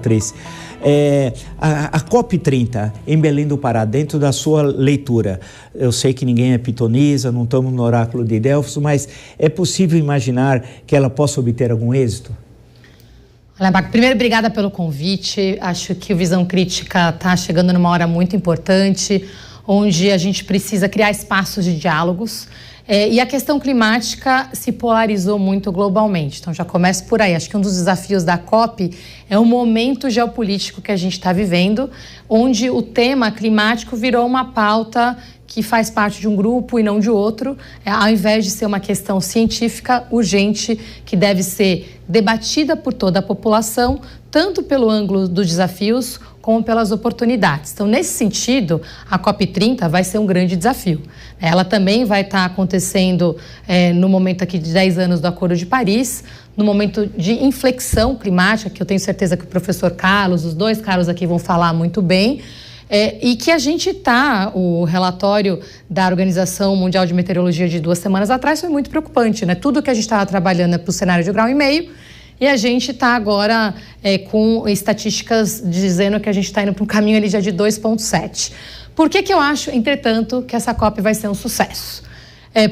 COP23. A COP30 em Belém do Pará, dentro da sua leitura, eu sei que ninguém é pitonisa, não estamos no oráculo de Delfos, mas é possível imaginar que ela possa obter algum êxito? Olha, Marco, primeiro, obrigada pelo convite. Acho que o Visão Crítica está chegando numa hora muito importante, onde a gente precisa criar espaços de diálogos. E a questão climática se polarizou muito globalmente. Então, já começo por aí. Acho que um dos desafios da COP é o momento geopolítico que a gente está vivendo, onde o tema climático virou uma pauta que faz parte de um grupo e não de outro, ao invés de ser uma questão científica urgente que deve ser debatida por toda a população, tanto pelo ângulo dos desafios como pelas oportunidades. Então, nesse sentido, a COP30 vai ser um grande desafio. Ela também vai estar acontecendo no momento aqui de 10 anos do Acordo de Paris, no momento de inflexão climática, que eu tenho certeza que o professor Carlos, os dois Carlos aqui vão falar muito bem, e que a gente o relatório da Organização Mundial de Meteorologia de 2 semanas atrás foi muito preocupante, né? Tudo que a gente estava trabalhando é para o cenário de 1,5 graus, e a gente está agora com estatísticas dizendo que a gente está indo para um caminho ali já de 2,7. Por que eu acho, entretanto, que essa COP vai ser um sucesso?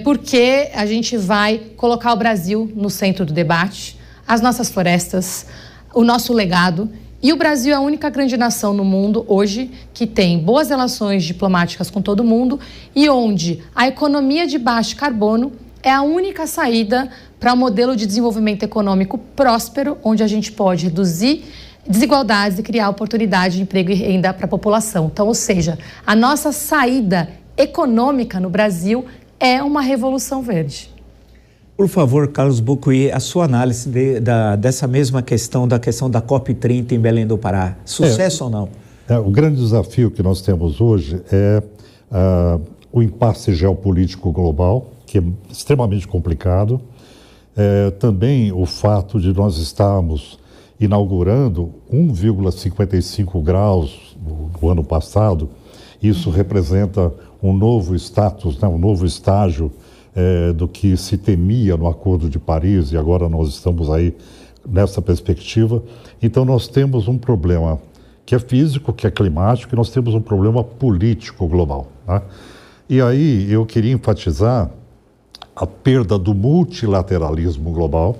Porque a gente vai colocar o Brasil no centro do debate, as nossas florestas, o nosso legado. E o Brasil é a única grande nação no mundo hoje que tem boas relações diplomáticas com todo mundo e onde a economia de baixo carbono é a única saída para um modelo de desenvolvimento econômico próspero, onde a gente pode reduzir desigualdades e criar oportunidade de emprego e renda para a população. Então, ou seja, a nossa saída econômica no Brasil é uma revolução verde. Por favor, Carlos Bucuí, a sua análise dessa mesma questão, da questão da COP30 em Belém do Pará. Sucesso ou não? O grande desafio que nós temos hoje é o impasse geopolítico global, que é extremamente complicado. Também o fato de nós estarmos inaugurando 1,55 graus no ano passado. Isso representa um novo status, né, um novo estágio do que se temia no Acordo de Paris, e agora nós estamos aí nessa perspectiva. Então nós temos um problema que é físico, que é climático, e nós temos um problema político global, né? E aí eu queria enfatizar a perda do multilateralismo global,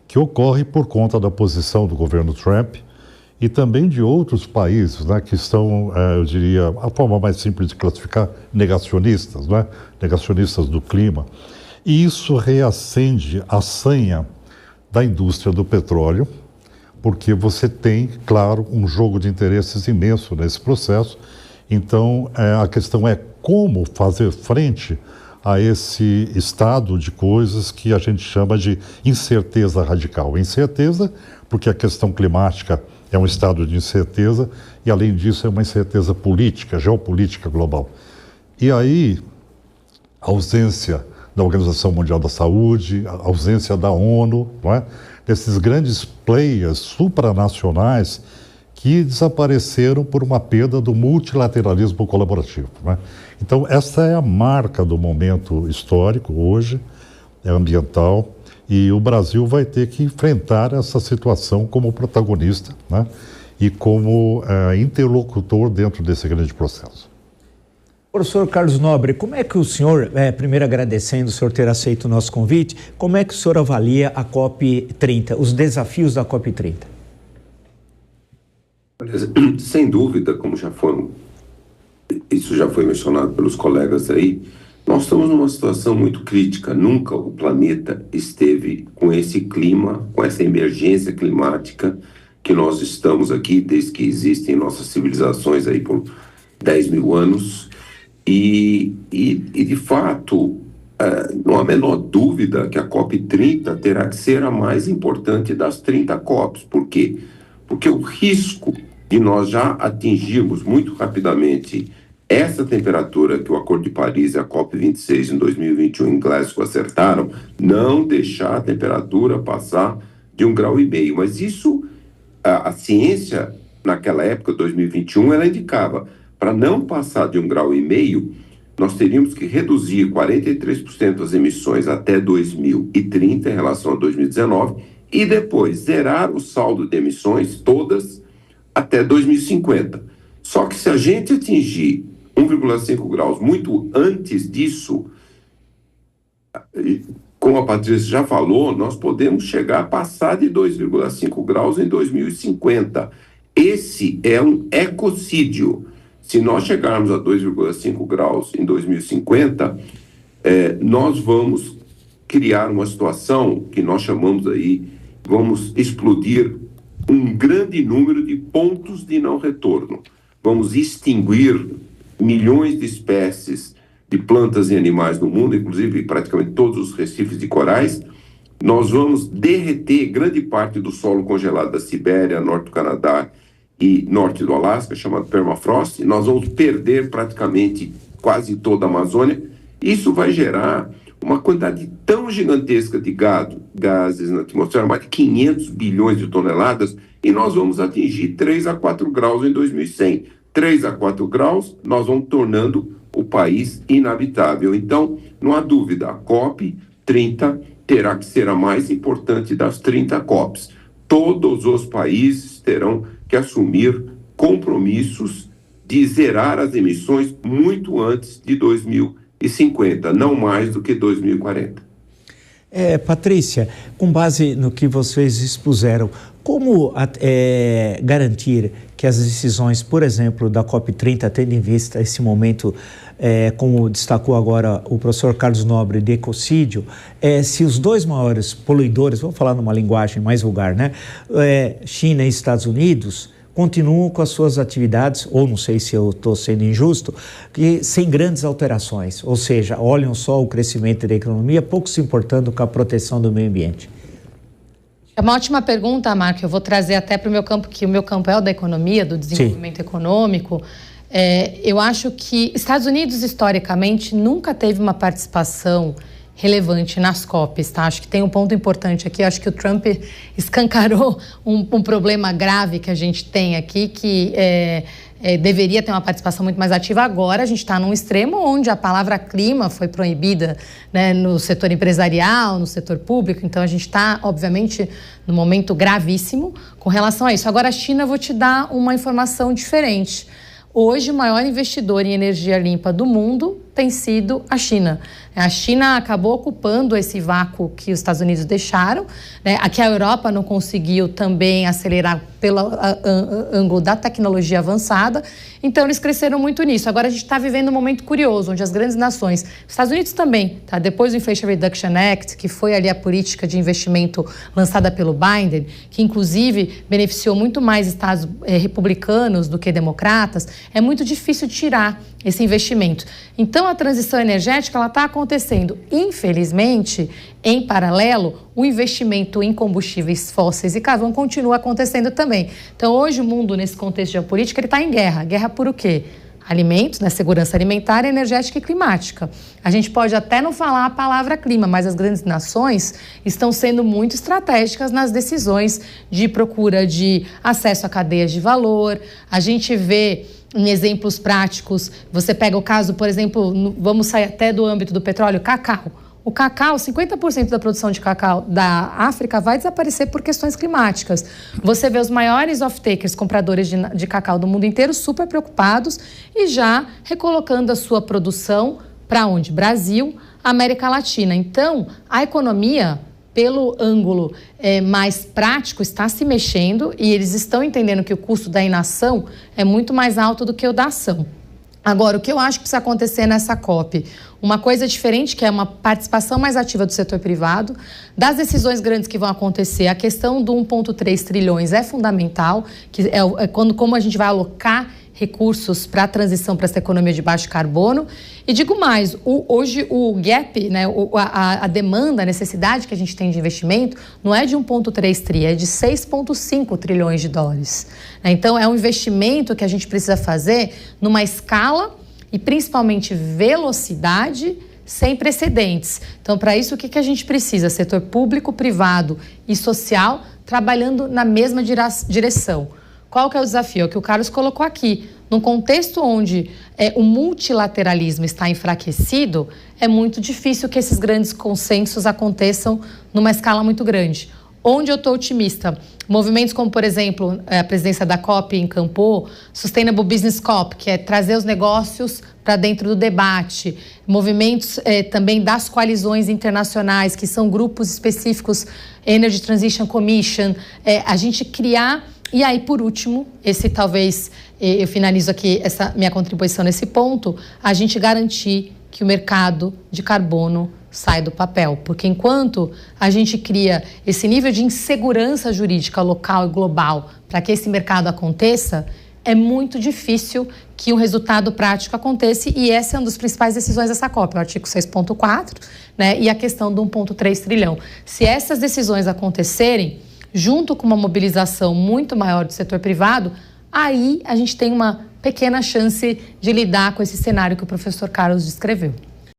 que ocorre por conta da posição do governo Trump e também de outros países, né, que são, eu diria, a forma mais simples de classificar, negacionistas, né, negacionistas do clima. E isso reacende a sanha da indústria do petróleo, porque você tem, claro, um jogo de interesses imenso nesse processo. Então, a questão é como fazer frente a esse estado de coisas que a gente chama de incerteza radical. Incerteza porque a questão climática é um estado de incerteza e, além disso, é uma incerteza política, geopolítica global. E aí, a ausência da Organização Mundial da Saúde, a ausência da ONU, não é? Desses grandes players supranacionais que desapareceram por uma perda do multilateralismo colaborativo, né? Então, essa é a marca do momento histórico hoje, é ambiental, e o Brasil vai ter que enfrentar essa situação como protagonista, né? E como interlocutor dentro desse grande processo. Professor Carlos Nobre, como é que o senhor, primeiro agradecendo o senhor ter aceito o nosso convite, como é que o senhor avalia a COP30, os desafios da COP30? Sem dúvida, como isso já foi mencionado pelos colegas aí, nós estamos numa situação muito crítica. Nunca o planeta esteve com esse clima, com essa emergência climática que nós estamos aqui desde que existem nossas civilizações aí por 10 mil anos. E de fato, não há a menor dúvida que a COP30 terá que ser a mais importante das 30 COPs. Por quê? Porque o risco de nós já atingirmos muito rapidamente essa temperatura que o Acordo de Paris e a COP26 em 2021 em Glasgow acertaram, não deixar a temperatura passar de 1,5 graus. Mas isso, a ciência, naquela época, 2021, ela indicava, para não passar de 1,5 graus, nós teríamos que reduzir 43% das emissões até 2030 em relação a 2019 e depois zerar o saldo de emissões todas até 2050. Só que se a gente atingir 1,5 graus muito antes disso, como a Patrícia já falou, nós podemos chegar a passar de 2,5 graus em 2050. Esse é um ecocídio. Se nós chegarmos a 2,5 graus em 2050, nós vamos criar uma situação que nós chamamos aí, vamos explodir um grande número de pontos de não retorno. Vamos extinguir milhões de espécies de plantas e animais no mundo, inclusive praticamente todos os recifes de corais. Nós vamos derreter grande parte do solo congelado da Sibéria, norte do Canadá e norte do Alasca, chamado permafrost. Nós vamos perder praticamente quase toda a Amazônia. Isso vai gerar uma quantidade tão gigantesca de gases na atmosfera, mais de 500 bilhões de toneladas, e nós vamos atingir 3 a 4 graus em 2100. 3 a 4 graus, nós vamos tornando o país inabitável. Então, não há dúvida, a COP30 terá que ser a mais importante das 30 COPs. Todos os países terão que assumir compromissos de zerar as emissões muito antes de 2050, não mais do que 2040. Patrícia, com base no que vocês expuseram, como garantir que as decisões, por exemplo, da COP30, tendo em vista esse momento, como destacou agora o professor Carlos Nobre, de ecocídio, se os dois maiores poluidores, vamos falar numa linguagem mais vulgar, né? China e Estados Unidos, continuam com as suas atividades, ou não sei se eu estou sendo injusto, sem grandes alterações, ou seja, olham só o crescimento da economia, pouco se importando com a proteção do meio ambiente. É uma ótima pergunta, Marco. Eu vou trazer até para o meu campo, que o meu campo é o da economia, do desenvolvimento econômico. Eu acho que Estados Unidos, historicamente, nunca teve uma participação relevante nas COPs, tá? Acho que tem um ponto importante aqui. Acho que o Trump escancarou um problema grave que a gente tem aqui, que deveria ter uma participação muito mais ativa. Agora a gente está num extremo onde a palavra clima foi proibida, né, no setor empresarial, no setor público. Então a gente está, obviamente, num momento gravíssimo com relação a isso. Agora a China, eu vou te dar uma informação diferente. Hoje, o maior investidor em energia limpa do mundo tem sido a China. A China acabou ocupando esse vácuo que os Estados Unidos deixaram, né? Aqui a Europa não conseguiu também acelerar pelo ângulo da tecnologia avançada, então eles cresceram muito nisso. Agora a gente está vivendo um momento curioso, onde as grandes nações, os Estados Unidos também, tá? Depois do Inflation Reduction Act, que foi ali a política de investimento lançada pelo Biden, que inclusive beneficiou muito mais estados republicanos do que democratas, é muito difícil tirar esse investimento. Então, a transição energética está acontecendo. Infelizmente, em paralelo, o investimento em combustíveis fósseis e carvão continua acontecendo também. Então, hoje o mundo, nesse contexto geopolítico, ele está em guerra. Guerra por o quê? Alimentos, né? Segurança alimentar, energética e climática. A gente pode até não falar a palavra clima, mas as grandes nações estão sendo muito estratégicas nas decisões de procura de acesso a cadeias de valor. A gente vê em exemplos práticos, você pega o caso, por exemplo, vamos sair até do âmbito do petróleo, cacau. O cacau, 50% da produção de cacau da África vai desaparecer por questões climáticas. Você vê os maiores off-takers, compradores de cacau do mundo inteiro, super preocupados e já recolocando a sua produção para onde? Brasil, América Latina. Então, a economia, pelo ângulo mais prático, está se mexendo e eles estão entendendo que o custo da inação é muito mais alto do que o da ação. Agora, o que eu acho que precisa acontecer nessa COP? Uma coisa diferente, que é uma participação mais ativa do setor privado, das decisões grandes que vão acontecer. A questão do 1,3 trilhões é fundamental, que como a gente vai alocar recursos para a transição para essa economia de baixo carbono. E digo mais, hoje o gap, né, a demanda, a necessidade que a gente tem de investimento não é de 1,3 tri, é de 6,5 trilhões de dólares. Então, é um investimento que a gente precisa fazer numa escala e principalmente velocidade sem precedentes. Então, para isso, o que a gente precisa? Setor público, privado e social trabalhando na mesma direção. Qual que é o desafio? É o que o Carlos colocou aqui. Num contexto onde o multilateralismo está enfraquecido, é muito difícil que esses grandes consensos aconteçam numa escala muito grande. Onde eu estou otimista? Movimentos como, por exemplo, a presidência da COP encampou, Sustainable Business COP, que é trazer os negócios para dentro do debate. Movimentos também das coalizões internacionais, que são grupos específicos, Energy Transition Commission, a gente criar. E aí, por último, esse talvez, eu finalizo aqui essa minha contribuição nesse ponto, a gente garantir que o mercado de carbono sai do papel. Porque enquanto a gente cria esse nível de insegurança jurídica local e global para que esse mercado aconteça, é muito difícil que o resultado prático aconteça, e essa é uma das principais decisões dessa COP, o artigo 6.4, né, e a questão do 1,3 trilhão. Se essas decisões acontecerem, junto com uma mobilização muito maior do setor privado, aí a gente tem uma pequena chance de lidar com esse cenário que o professor Carlos descreveu.